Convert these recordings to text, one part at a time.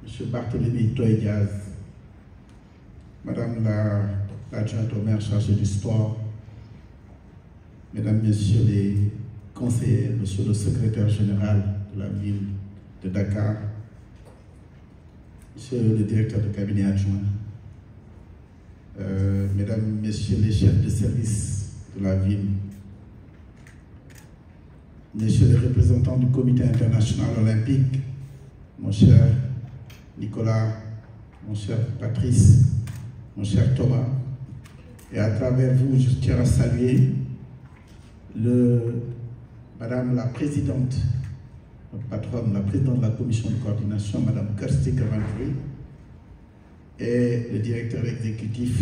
M. Barthélémy Toye-Diaz, Madame l'adjointe au maire chargée du sport, Mesdames, Messieurs les conseillers, Monsieur le secrétaire général de la ville de Dakar, Monsieur le directeur de cabinet adjoint, Mesdames, Messieurs les chefs de service de la ville, Messieurs les représentants du Comité international olympique, mon cher Nicolas, mon cher Patrice, mon cher Thomas, et à travers vous, je tiens à saluer Madame la Présidente, notre patronne, la Présidente de la Commission de coordination, Madame Kirsty Coventry, et le directeur exécutif,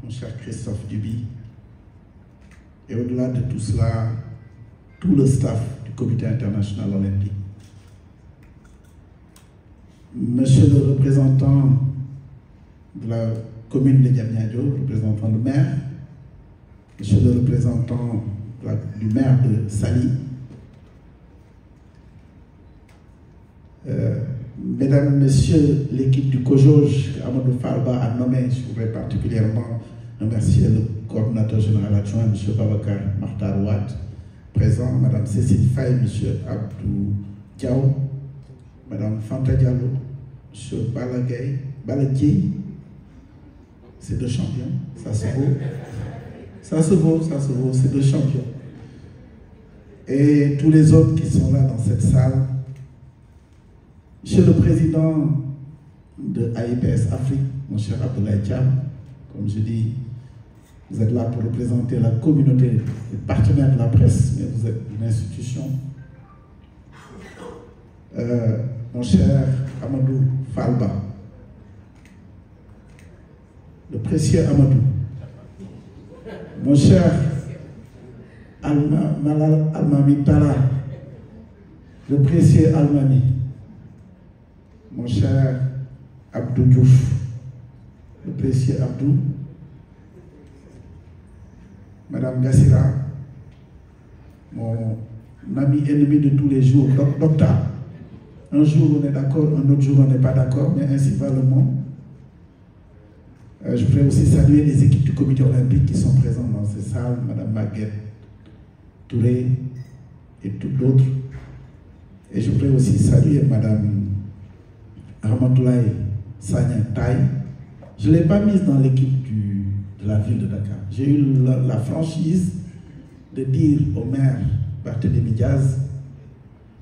mon cher Christophe Duby, et au-delà de tout cela, tout le staff du Comité international olympique. Monsieur le représentant de la commune de Diamniadio, représentant le maire, monsieur le représentant du maire de Saly, mesdames, messieurs, l'équipe du COJOJ Amadou Falba a nommé, je voudrais particulièrement remercier le coordinateur général adjoint, monsieur Babacar Martar Ouad, présent, madame Cécile Faye, monsieur Abdou Diaw, madame Fanta Diallo, monsieur Balagay, c'est deux champions, ça se vaut. Ça se vaut, c'est deux champions. Et tous les autres qui sont là dans cette salle, monsieur le président de AIPS Afrique, mon cher Abdoulaye Thiam, comme je dis, vous êtes là pour représenter la communauté, les partenaires de la presse, mais vous êtes une institution. Mon cher Amadou Falba, le précieux Amadou, mon cher Malal Almami Tala, le précieux Almami, mon cher Abdou Diouf, le précieux Abdou, Madame Gassira, mon ami ennemi de tous les jours, Docteur. Un jour on est d'accord, un autre jour on n'est pas d'accord, mais ainsi va le monde. Je voudrais aussi saluer les équipes du comité olympique qui sont présentes dans ces salles, Madame Maguette Touré et toutes d'autres. Et je voudrais aussi saluer Madame Ramatoulaye Sagna Taï. Je ne l'ai pas mise dans l'équipe de la ville de Dakar. J'ai eu la franchise de dire au maire Barthélémy Diaz,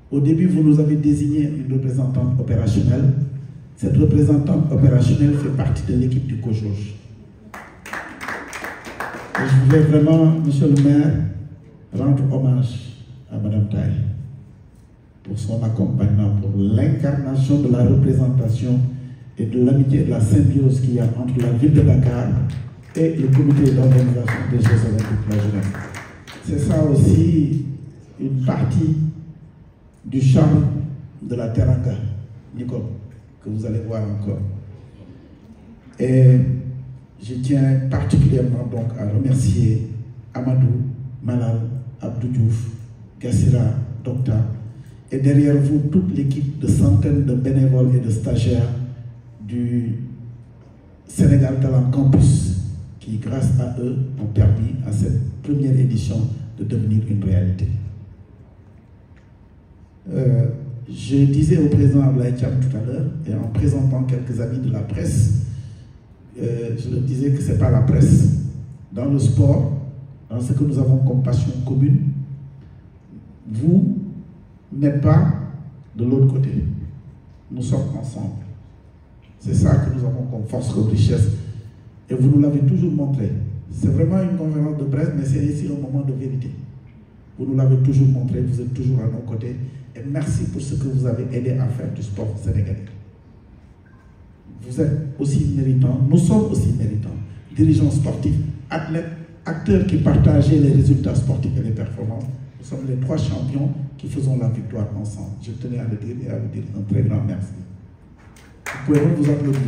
au début vous nous avez désigné une représentante opérationnelle. Cette représentante opérationnelle fait partie de l'équipe du COJOJ. Et je voulais vraiment, monsieur le maire, rendre hommage à Madame Taï pour son accompagnement, pour l'incarnation de la représentation et de l'amitié et de la symbiose qu'il y a entre la ville de Dakar et le comité d'organisation des Jeux olympiques de la jeunesse. C'est ça aussi une partie du charme de la Teranga, Nicole, que vous allez voir encore. Et je tiens particulièrement donc à remercier Amadou, Malal, Abdou Diouf, Gassira, Docta, et derrière vous toute l'équipe de centaines de bénévoles et de stagiaires du Sénégal Talent Campus qui, grâce à eux, ont permis à cette première édition de devenir une réalité. Je disais au président Abdoulaye Thiam tout à l'heure, et en présentant quelques amis de la presse, je leur disais que ce n'est pas la presse. Dans le sport, dans ce que nous avons comme passion commune, vous n'êtes pas de l'autre côté. Nous sommes ensemble. C'est ça que nous avons comme force, comme richesse. Et vous nous l'avez toujours montré. C'est vraiment une conférence de presse, mais c'est ici un moment de vérité. Vous nous l'avez toujours montré, vous êtes toujours à nos côtés. Et merci pour ce que vous avez aidé à faire du sport sénégalais. Vous êtes aussi méritants, nous sommes aussi méritants. Dirigeants sportifs, athlètes, acteurs qui partageaient les résultats sportifs et les performances. Nous sommes les trois champions qui faisons la victoire ensemble. Je tenais à le dire et à vous dire un très grand merci. Vous pouvez vous applaudir.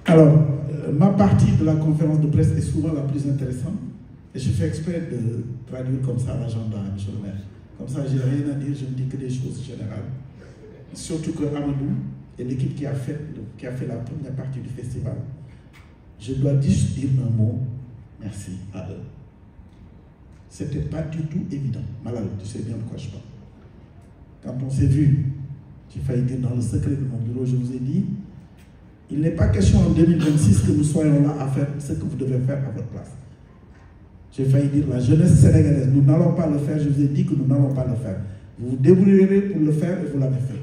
Alors, ma partie de la conférence de presse est souvent la plus intéressante. Et je fais exprès de traduire comme ça l'agenda, monsieur le maire. Comme ça, je n'ai rien à dire, je ne dis que des choses générales. surtout que Amadou et l'équipe qui a fait la première partie du festival, je dois juste dire un mot, merci à eux. C'était pas du tout évident. Malal, tu sais bien de quoi je parle. Quand on s'est vu, j'ai failli dire dans le secret de mon bureau, je vous ai dit, il n'est pas question en 2026 que nous soyons là à faire ce que vous devez faire à votre place. J'ai failli dire, la jeunesse sénégalaise, nous n'allons pas le faire, je vous ai dit que nous n'allons pas le faire. Vous vous débrouillerez pour le faire et vous l'avez fait.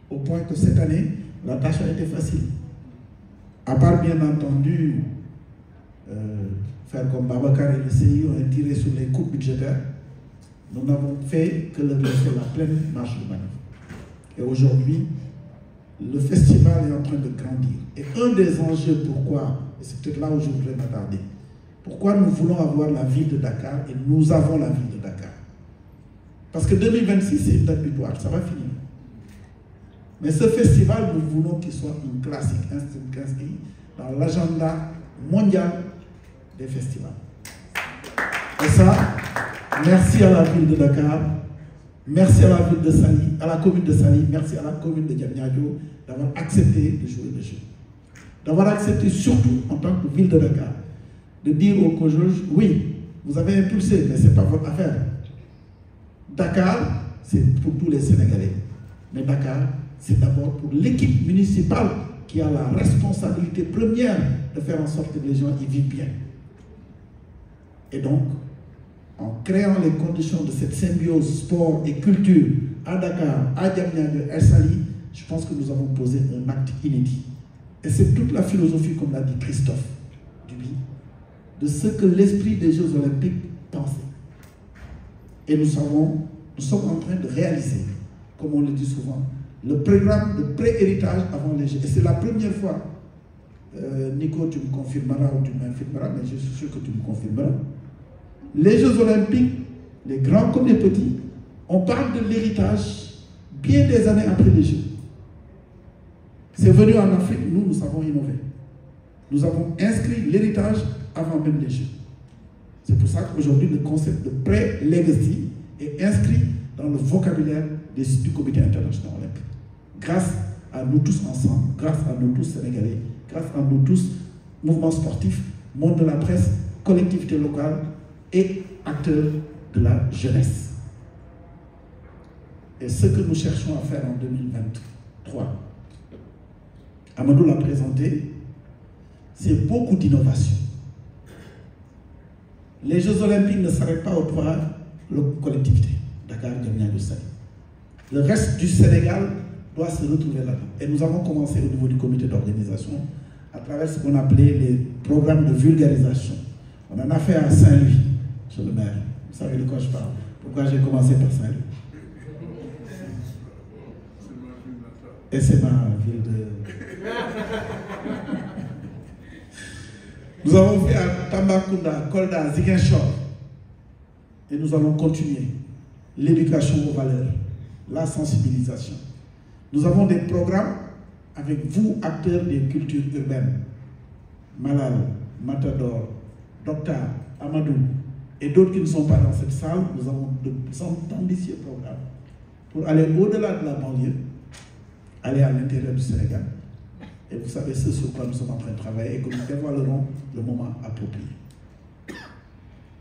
Au point que cette année, la tâche a été facile. À part bien entendu, faire comme Babacar et le CI ont tiré sur les coupes budgétaires, nous n'avons fait que le laisser la pleine marche de manœuvre. Et aujourd'hui, le festival est en train de grandir. Et un des enjeux, pourquoi, et c'est peut-être là où je voudrais m'attarder, pourquoi nous voulons avoir la ville de Dakar et nous avons la ville de Dakar. Parce que 2026, c'est une date butoir, ça va finir. Mais ce festival, nous voulons qu'il soit un classique, inscrit dans l'agenda mondial des festivals. Et ça, merci à la ville de Dakar, merci à la ville de Saly, à la commune de Saly, merci à la commune de Diamniadio d'avoir accepté de jouer le jeu. D'avoir accepté surtout en tant que ville de Dakar, de dire aux co-juges, oui, vous avez impulsé, mais ce n'est pas votre affaire. Dakar, c'est pour tous les Sénégalais. Mais Dakar, c'est d'abord pour l'équipe municipale qui a la responsabilité première de faire en sorte que les gens y vivent bien. Et donc, en créant les conditions de cette symbiose sport et culture à Dakar, à Diamniadio, à Saly, je pense que nous avons posé un acte inédit. Et c'est toute la philosophie, comme l'a dit Christophe Duby, de ce que l'esprit des Jeux Olympiques pensait. Et nous sommes en train de réaliser, comme on le dit souvent, le programme de pré-héritage avant les Jeux. Et c'est la première fois, Nico, tu me confirmeras ou tu m'infirmeras, mais je suis sûr que tu me confirmeras. Les Jeux Olympiques, les grands comme les petits, on parle de l'héritage bien des années après les Jeux. C'est venu en Afrique, nous savons innover. Nous avons inscrit l'héritage avant même les Jeux. C'est pour ça qu'aujourd'hui, le concept de pré-legacy est inscrit dans le vocabulaire du Comité international olympique. Grâce à nous tous ensemble, grâce à nous tous Sénégalais, grâce à nous tous, mouvements sportifs, monde de la presse, collectivités locales et acteurs de la jeunesse. Et ce que nous cherchons à faire en 2023, Amadou l'a présenté, c'est beaucoup d'innovation. Les Jeux Olympiques ne s'arrêtent pas aux trois collectivités, Dakar, Diamniadio, Saly. Le reste du Sénégal doit se retrouver là-dedans. Et nous avons commencé au niveau du comité d'organisation à travers ce qu'on appelait les programmes de vulgarisation. On en a fait à Saint-Louis, sur le maire. Vous savez de quoi je parle. Pourquoi j'ai commencé par Saint-Louis? Et c'est ma ville de... Nous avons fait à Tambacounda, Kolda, Ziguinchor. Et nous allons continuer. L'éducation aux valeurs, la sensibilisation. Nous avons des programmes avec vous, acteurs des cultures urbaines. Malal, Matador, Docteur, Amadou et d'autres qui ne sont pas dans cette salle. Nous avons d'ambitieux programmes pour aller au-delà de la banlieue, aller à l'intérieur du Sénégal. Et vous savez ce sur quoi nous sommes en train de travailler et que nous dévoilerons le moment approprié.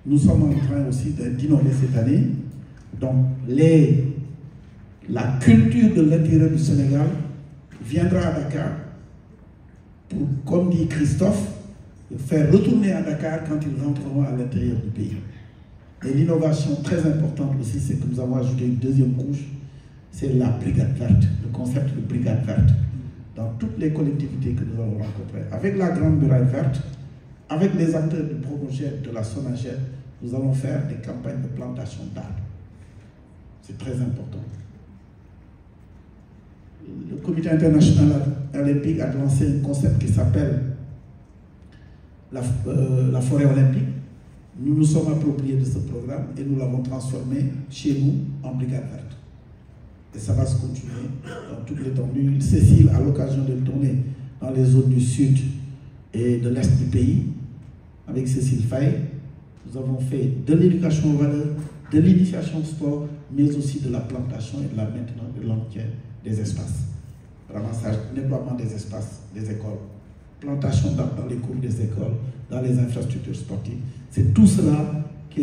Nous sommes en train aussi d'innover cette année. Donc, la culture de l'intérieur du Sénégal viendra à Dakar pour, comme dit Christophe, faire retourner à Dakar quand ils rentreront à l'intérieur du pays. Et l'innovation très importante aussi, c'est que nous avons ajouté une deuxième couche, c'est la brigade verte, le concept de brigade verte. Dans toutes les collectivités que nous avons rencontrées, avec la Grande Muraille Verte, avec les acteurs du Promoged, de la Sonaged, nous allons faire des campagnes de plantation d'arbres. C'est très important. Le Comité international olympique a lancé un concept qui s'appelle la forêt olympique. Nous nous sommes appropriés de ce programme et nous l'avons transformé chez nous en brigade verte. Et ça va se continuer dans toute l'étendue. Cécile a l'occasion de tourner dans les zones du sud et de l'est du pays avec Cécile Faye. Nous avons fait de l'éducation aux valeurs, de l'initiation au sport, mais aussi de la plantation et de la maintenance de l'entretien des espaces. Ramassage, nettoiement des espaces, des écoles, plantation dans les cours des écoles, dans les infrastructures sportives. C'est tout cela qui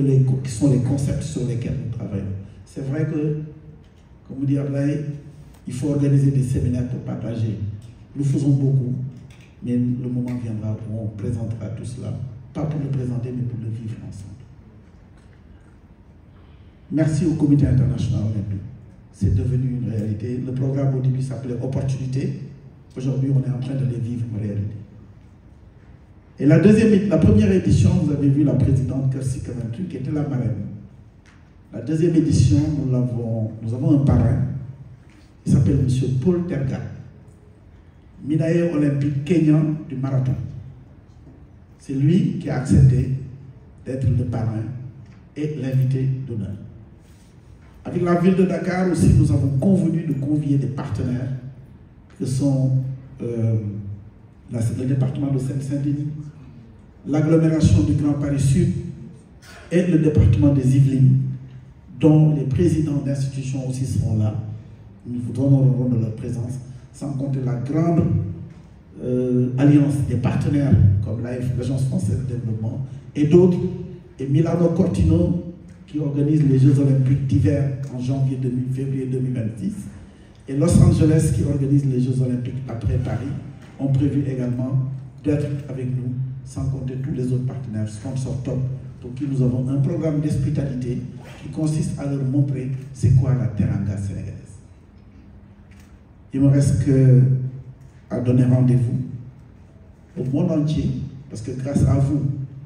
sont les concepts sur lesquels nous travaillons. C'est vrai que, comme dit Ablaye, il faut organiser des séminaires pour partager. Nous faisons beaucoup, mais le moment viendra où on présentera tout cela, pas pour le présenter, mais pour le vivre ensemble. Merci au Comité international olympique. C'est devenu une réalité. Le programme au début s'appelait Opportunité. Aujourd'hui, on est en train de les vivre en réalité. Et la première édition, vous avez vu la présidente Kersi Kavantu, qui était la marraine. La deuxième édition, nous avons un parrain. Il s'appelle M. Paul Terga, médaillé olympique kenyan du marathon. C'est lui qui a accepté d'être le parrain et l'invité d'honneur. Avec la ville de Dakar aussi, nous avons convenu de convier des partenaires que sont le département de Seine-Saint-Denis, l'agglomération du Grand Paris Sud et le département des Yvelines, dont les présidents d'institutions aussi seront là. Nous vous donnerons de leur présence, sans compter la grande alliance des partenaires comme l'Agence française de développement et d'autres, et Milano Cortino qui organise les Jeux olympiques d'hiver en février 2026, et Los Angeles qui organise les Jeux olympiques après Paris, ont prévu également d'être avec nous, sans compter tous les autres partenaires, sponsors top, pour qui nous avons un programme d'hospitalité qui consiste à leur montrer c'est quoi la teranga sénégalaise. Il ne me reste qu'à donner rendez-vous au monde entier, parce que grâce à vous,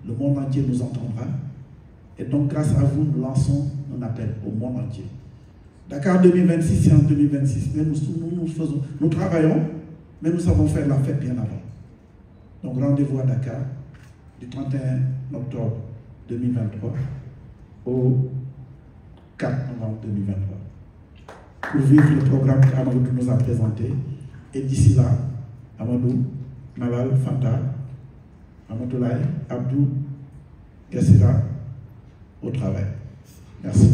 le monde entier nous entendra. Et donc, grâce à vous, nous lançons un appel au monde entier. Dakar 2026, c'est en 2026. Mais nous travaillons, mais nous savons faire la fête bien avant. Donc, rendez-vous à Dakar du 31 octobre 2023 au 4 novembre 2023 pour vivre le programme qu'Amadou nous a présenté. Et d'ici là, Amadou, Malal, Fanta, Amadoulaye, Abdou, Gassira, au travail. Merci.